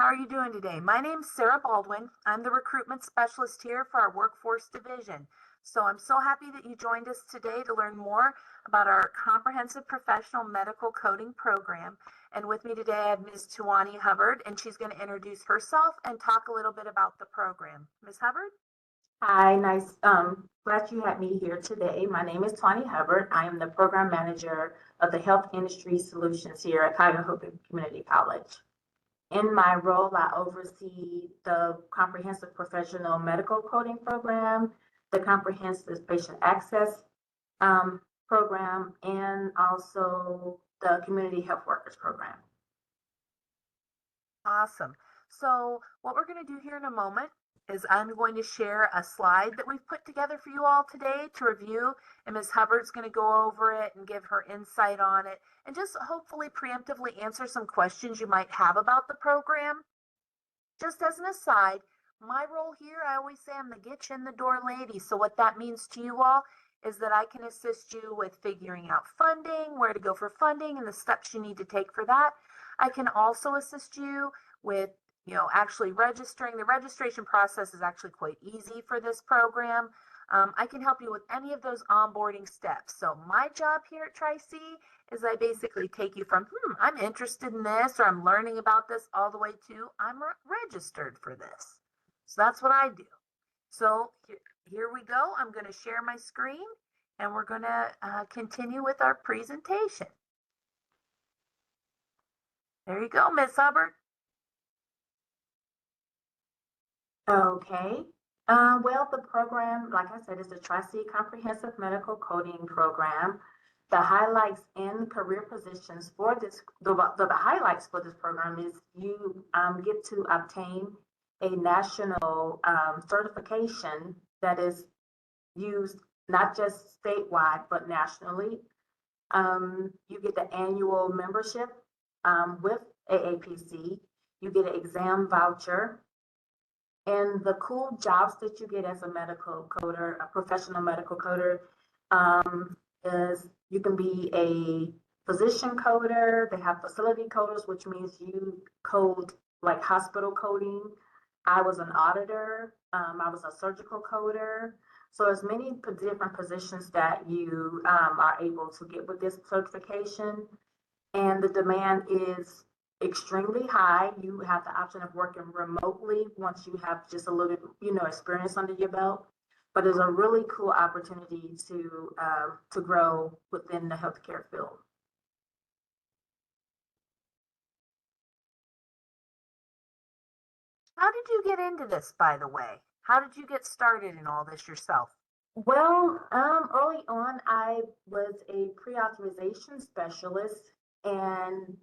How are you doing today? My name's Sarah Baldwin. I'm the recruitment specialist here for our workforce division. So I'm so happy that you joined us today to learn more about our comprehensive professional medical coding program. And with me today, I have Ms. Tuwani Hubbard, and she's going to introduce herself and talk a little bit about the program. Ms. Hubbard? Hi, nice. Glad you had me here today. My name is Tawny Hubbard. I am the program manager of the Health Industry Solutions here at Cuyahoga Community College. In my role, I oversee the Comprehensive Professional Medical Coding Program, the Comprehensive Patient Access Program, and also the Community Health Workers Program. Awesome. So what we're going to do here in a moment is I'm going to share a slide that we've put together for you all today to review, and Ms. Hubbard's going to go over it and give her insight on it and just hopefully preemptively answer some questions you might have about the program. Just as an aside, my role here, I always say I'm the get you in the door lady. So what that means to you all is that I can assist you with figuring out funding, where to go for funding, and the steps you need to take for that. I can also assist you with actually registering. The registration process is actually quite easy for this program. I can help you with any of those onboarding steps. So my job here at Tri-C is I basically take you from, I'm interested in this, or I'm learning about this, all the way to I'm registered for this. So that's what I do. So here we go. I'm going to share my screen, and we're going to continue with our presentation. There you go, Ms. Hubbard. Okay. Well, the program, like I said, is the Tri-C Comprehensive Medical Coding Program. The highlights and career positions for this, the highlights for this program is you get to obtain a national certification that is used not just statewide, but nationally. You get the annual membership with AAPC. You get an exam voucher. And the cool jobs that you get as a medical coder, a professional medical coder, is you can be a physician coder. They have facility coders, which means you code like hospital coding. I was an auditor. I was a surgical coder. So there's many different positions that you are able to get with this certification. And the demand is extremely high. You have the option of working remotely once you have just a little bit, experience under your belt. But it's a really cool opportunity to grow within the healthcare field. How did you get into this, by the way? How did you get started in all this yourself? Well, early on, I was a pre-authorization specialist, and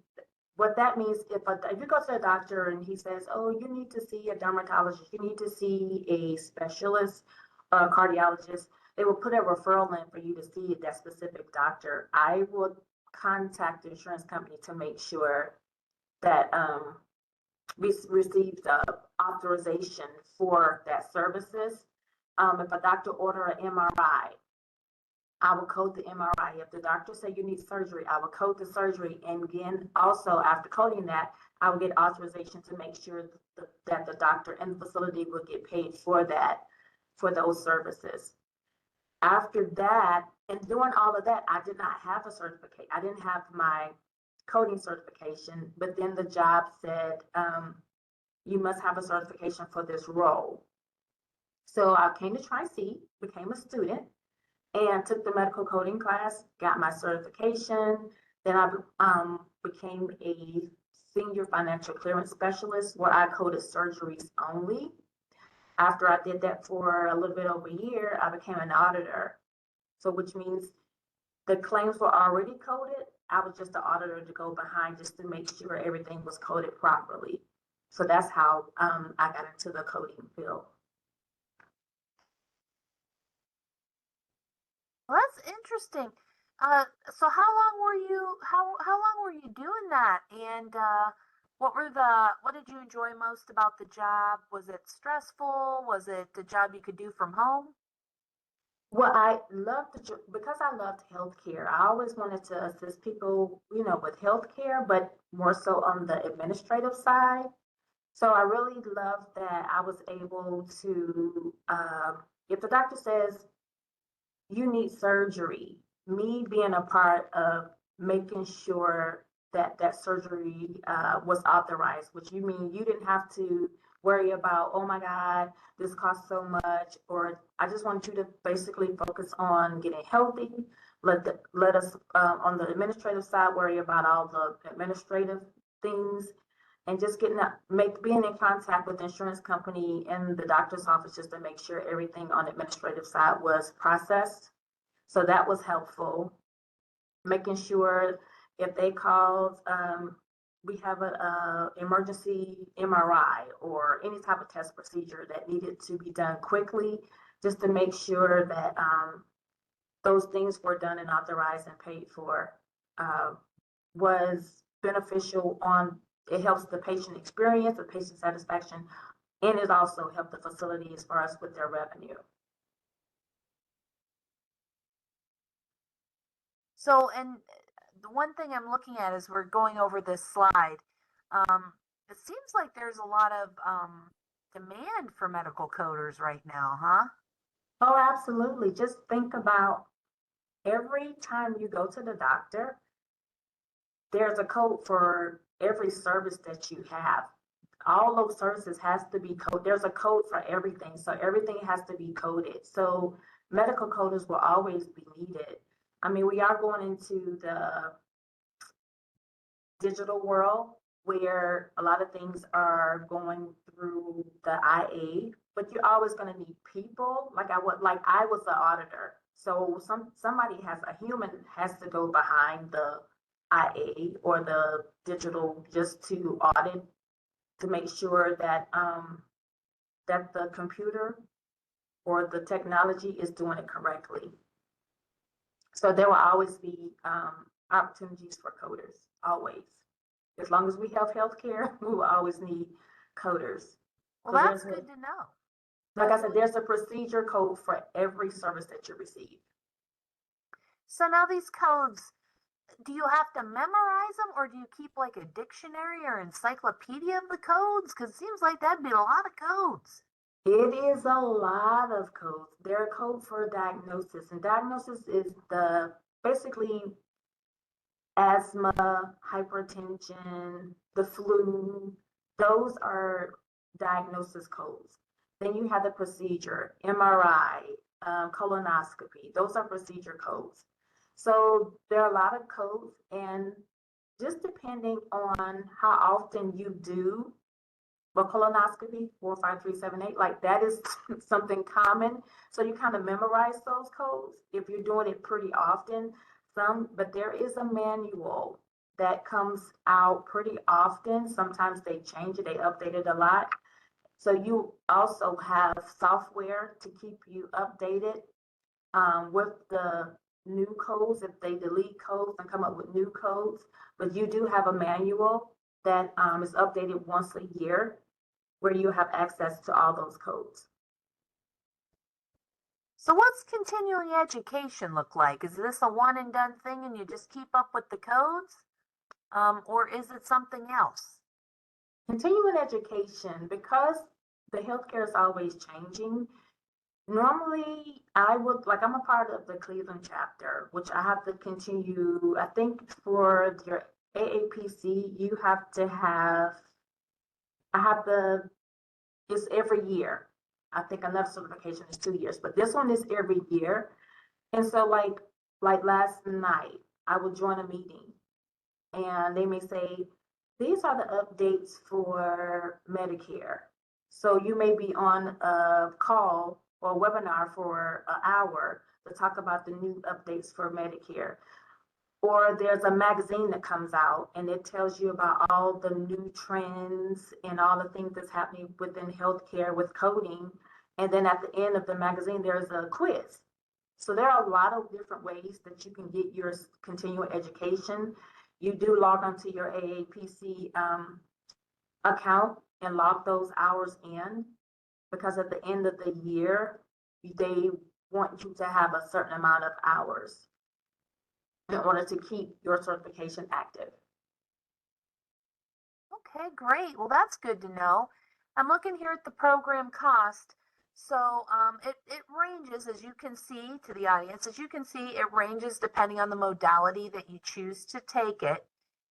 what that means, if you go to a doctor and he says, oh, you need to see a dermatologist, you need to see a specialist, a cardiologist, they will put a referral in for you to see that specific doctor. I would contact the insurance company to make sure that we received authorization for that services. If a doctor order an MRI, I will code the MRI. If the doctor say you need surgery, I will code the surgery. And again, also after coding that, I will get authorization to make sure that the doctor and the facility will get paid for that, for those services. After that, and doing all of that, I did not have a certificate. I didn't have my coding certification, but then the job said, you must have a certification for this role. So I came to Tri-C, became a student, and took the medical coding class, got my certification. Then I became a senior financial clearance specialist where I coded surgeries only. After I did that for a little bit over a year, I became an auditor. So which means the claims were already coded. I was just the auditor to go behind just to make sure everything was coded properly. So that's how I got into the coding field. Well, that's interesting. So how long were you doing that? And what did you enjoy most about the job? Was it stressful? Was it a job you could do from home? Well, I loved because I loved healthcare. I always wanted to assist people, with healthcare, but more so on the administrative side. So I really love that I was able to, if the doctor says you need surgery, me being a part of making sure that that surgery was authorized, which you mean you didn't have to worry about, oh my God, this costs so much, or I just want you to basically focus on getting healthy. Let us on the administrative side worry about all the administrative things and just being in contact with the insurance company and the doctor's office just to make sure everything on the administrative side was processed. So that was helpful. Making sure if they called, we have a emergency MRI or any type of test procedure that needed to be done quickly, just to make sure that those things were done and authorized and paid for, was beneficial on, it helps the patient experience, the patient satisfaction, and it also helped the facility as far as with their revenue. So, and the one thing I'm looking at as we're going over this slide, it seems like there's a lot of demand for medical coders right now, huh? Oh, absolutely. Just think about every time you go to the doctor, there's a code for every service that you have. All those services has to be coded. There's a code for everything. So everything has to be coded. So medical coders will always be needed. I mean, we are going into the digital world where a lot of things are going through the IA, but you're always going to need people. Like I was an auditor. So a human has to go behind the IA or the digital just to audit, to make sure that that the computer or the technology is doing it correctly. So there will always be opportunities for coders, always. As long as we have healthcare, we will always need coders. Well, So that's good to know. like I said, there's a procedure code for every service that you receive. So now these codes, do you have to memorize them or do you keep like a dictionary or encyclopedia of the codes? Because it seems like that'd be a lot of codes. It is a lot of codes. There are codes for diagnosis, and diagnosis is basically asthma, hypertension, the flu. Those are diagnosis codes. Then you have the procedure, MRI, colonoscopy. Those are procedure codes. So there are a lot of codes, and just depending on how often you do a colonoscopy, 45378, like that is something common. So you kind of memorize those codes if you're doing it pretty often. But there is a manual that comes out pretty often. Sometimes they change it, they update it a lot. So you also have software to keep you updated with the new codes, if they delete codes and come up with new codes. But you do have a manual that is updated once a year where you have access to all those codes. So what's continuing education look like? Is this a one and done thing and you just keep up with the codes? Or is it something else? Continuing education, because the healthcare is always changing, normally I'm a part of the Cleveland chapter, which I have to continue. I think for your AAPC, you have to have, it's every year. I think another certification is 2 years, but this one is every year. And so like last night, I would join a meeting and they may say, these are the updates for Medicare. So you may be on a call or a webinar for an hour to talk about the new updates for Medicare. Or there's a magazine that comes out and it tells you about all the new trends and all the things that's happening within healthcare with coding. And then at the end of the magazine, there's a quiz. So there are a lot of different ways that you can get your continuing education. You do log onto your AAPC account and log those hours in, because at the end of the year, they want you to have a certain amount of hours in order to keep your certification active. Okay, great. Well, that's good to know. I'm looking here at the program cost. So it ranges, as you can see, to the audience. As you can see, it ranges depending on the modality that you choose to take it.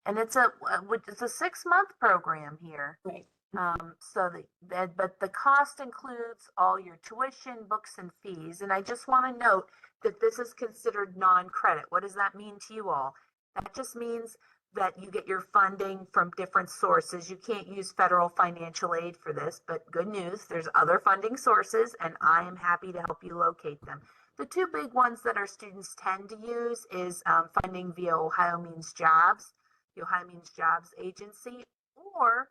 And it's a 6-month program here. Right. But the cost includes all your tuition, books, and fees. And I just want to note that this is considered non-credit. What does that mean to you all? That just means that you get your funding from different sources. You can't use federal financial aid for this, but good news, there's other funding sources, and I am happy to help you locate them. The two big ones that our students tend to use is funding via Ohio Means Jobs, the Ohio Means Jobs Agency, or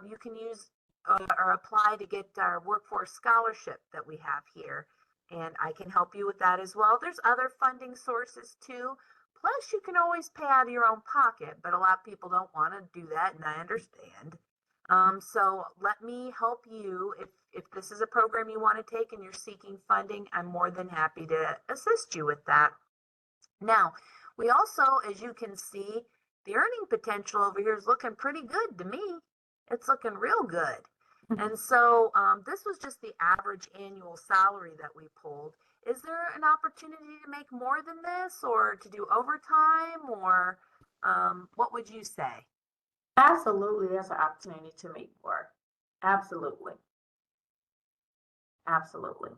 you can use or apply to get our workforce scholarship that we have here. And I can help you with that as well. There's other funding sources too. Plus, you can always pay out of your own pocket, but a lot of people don't want to do that, and I understand. So let me help you. If this is a program you want to take and you're seeking funding, I'm more than happy to assist you with that. Now, we also, as you can see, the earning potential over here is looking pretty good to me. It's looking real good. And so this was just the average annual salary that we pulled. Is there an opportunity to make more than this or to do overtime or what would you say? Absolutely, there's an opportunity to make more. Absolutely, absolutely.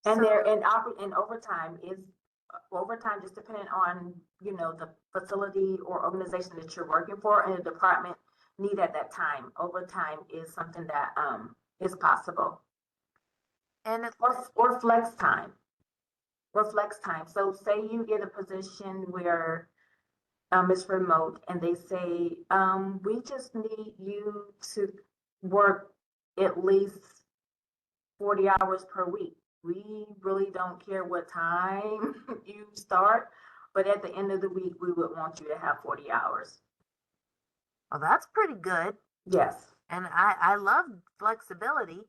And So, there and overtime just depending on, the facility or organization that you're working for and the department need at that time. Overtime is something that is possible. and it, Or flex time. Or flex time. So say you get a position where it's remote and they say, we just need you to work at least 40 hours per week. We really don't care what time you start, but at the end of the week, we would want you to have 40 hours. well, that's pretty good. Yes. And I love flexibility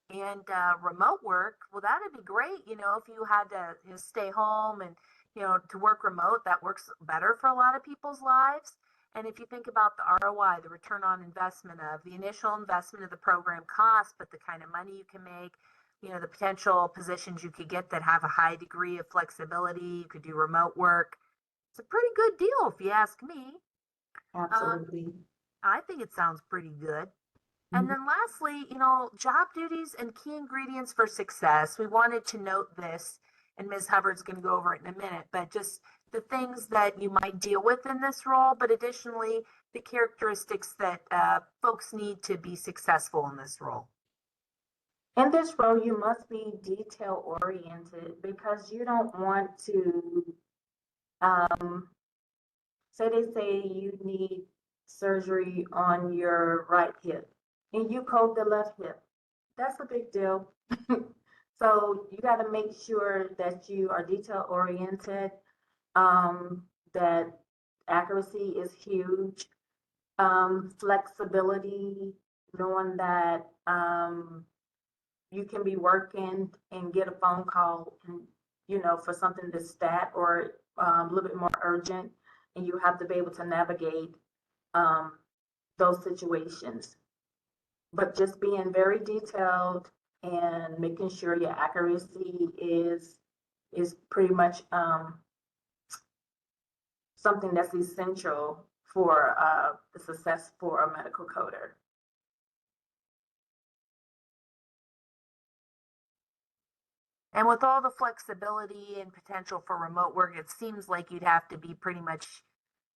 and remote work. Well, that'd be great. If you had to stay home and, to work remote, that works better for a lot of people's lives. And if you think about the ROI, the return on investment of the initial investment of the program cost, but the kind of money you can make, the potential positions you could get that have a high degree of flexibility, you could do remote work. It's a pretty good deal if you ask me. Absolutely. I think it sounds pretty good. And Mhm. then lastly, job duties and key ingredients for success. We wanted to note this, and Ms. Hubbard's going to go over it in a minute, but just the things that you might deal with in this role, but additionally, the characteristics that folks need to be successful in this role. In this role, you must be detail oriented because you don't want to, um, say you need surgery on your right hip and you code the left hip. That's a big deal. So you got to make sure that you are detail oriented, that accuracy is huge, flexibility, knowing that you can be working and get a phone call and, for something that's stat or a little bit more urgent, and you have to be able to navigate um, those situations. But just being very detailed and making sure your accuracy is pretty much something that's essential for the success for a medical coder. And with all the flexibility and potential for remote work, it seems like you'd have to be pretty much,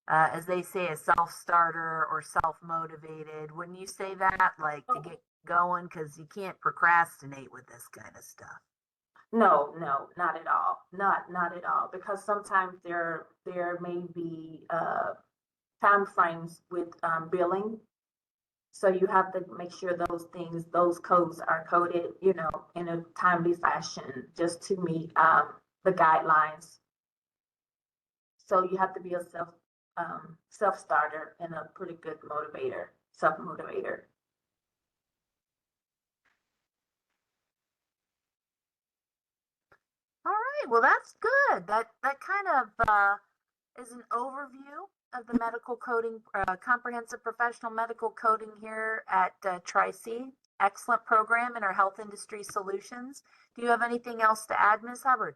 as they say, a self-starter or self-motivated. Wouldn't you say that, like to get going? Because you can't procrastinate with this kind of stuff. No, no, not at all. Not at all. Because sometimes there may be time frames with billing. So you have to make sure those codes are coded, in a timely fashion just to meet the guidelines. So you have to be a self starter and a pretty good self motivator. All right, well, that's good. That kind of is an overview of the medical coding, comprehensive professional medical coding here at Tri-C. Excellent program in our health industry solutions. Do you have anything else to add, Ms. Hubbard?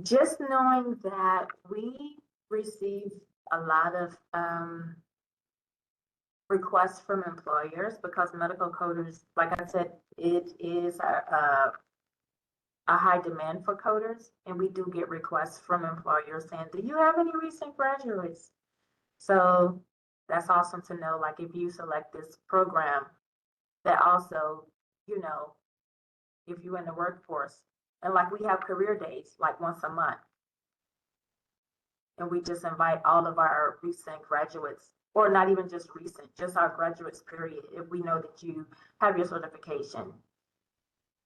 Just knowing that we receive a lot of requests from employers because medical coders, like I said, it is a high demand for coders, and we do get requests from employers saying, do you have any recent graduates? So that's awesome to know, like if you select this program, that also, you know, if you're in the workforce, and like we have career days, like once a month. And we just invite all of our recent graduates, or not even just recent, just our graduates period, if we know that you have your certification.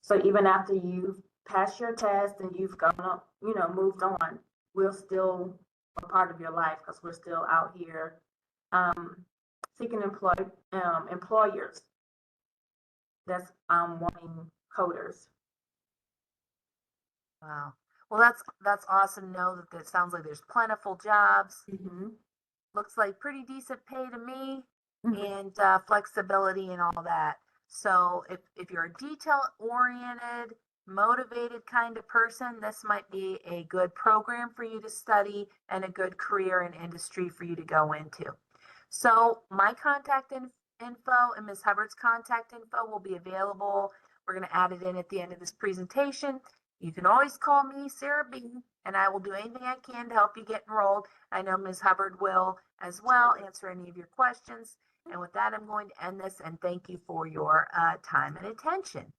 So even after you've passed your test and you've gone up, you know, moved on, we're still a part of your life because we're still out here seeking employers that's wanting coders. Wow. Well, that's awesome to know that it sounds like there's plentiful jobs. Mm-hmm. Looks like pretty decent pay to me, Mm-hmm. and flexibility and all that. So if you're a detail oriented, motivated kind of person, this might be a good program for you to study and a good career and industry for you to go into. So my contact info and Ms. Hubbard's contact info will be available. We're going to add it in at the end of this presentation. You can always call me, Sarah B, and I will do anything I can to help you get enrolled. I know Ms. Hubbard will as well answer any of your questions. And with that, I'm going to end this and thank you for your time and attention.